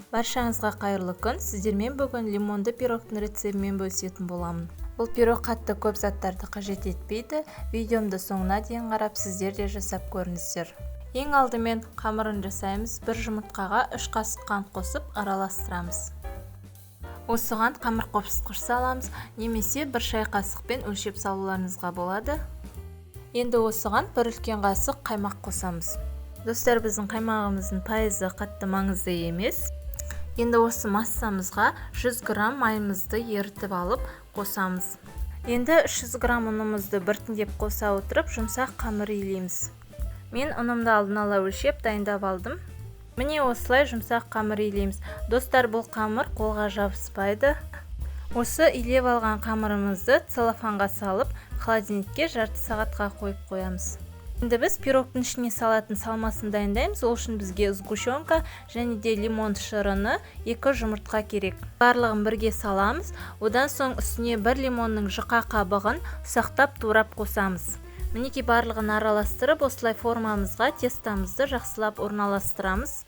Баршаңызға қайырлы күн. Сіздермен бүгін лимонды пирогтың рецебімен бөлісетін боламын. Бұл пирог қатты көп заттарды қажет етпейді. Видеомды соңына дейін қарап, сіздер де жасап көріңіздер. Ең алдымен қамырын жасаймыз. Бір жұмыртқаға 3 қасық қант қосып араластырамыз. Осыған қамыр қопсытқыш саламыз, немесе 1 шай қасықпен өлшеп салуларыңызға болады. Енді осыған 1 үлкен қасық қаймақ қосамыз. Достар, біздің қаймағымыздың пайызы қатты маңызды емес. Енді осы массамызға 100 грамм майымызды ерітіп алып қосамыз. Енді 300 грамм ұнымызды біртіндеп қоса отырып, жұмсақ қамыр илейміз. Мен ұнымды алдын ала өлшеп дайындап алдым. Міне осылай жұмсақ қамыр илейміз. Достар, бұл қамыр қолға жабыспайды. Осы илеп алған қамырымызды целлофанға салып, холодильникке жарты сағатқа қойып қоямыз. Енді біз пирогтың ішіне салатын салмасын дайындаймыз. Ол үшін бізге сгущенка және де лимон шырыны 2 жұмыртқа керек. Барлығын бірге саламыз. Одан соң үстіне 1 лимонның жұқа қабығын ұсақтап турап қосамыз. Мінекей барлығын араластырып, осылай формамызға тестамызды жақсылап орналастырамыз.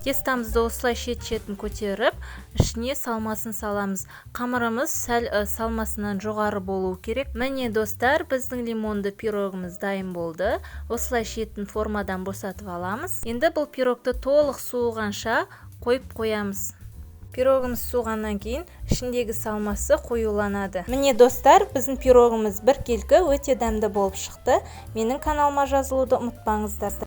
Тестамызды осылай шет-шетін көтеріп, ішіне салмасын саламыз. Қамырымыз сәл салмасынан жоғары болуы керек. Міне достар, біздің лимонды пирогымыз дайын болды. Осылай шетін формадан босатып аламыз. Енді бұл пирогты толық суығанша қойып қоямыз. Пирогымыз суығаннан кейін ішіндегі салмасы қоюланады. Міне достар, біздің пирогымыз біркелкі өте дәмді болып шықты. Менің каналыма жазылуды ұмытпаңыздар.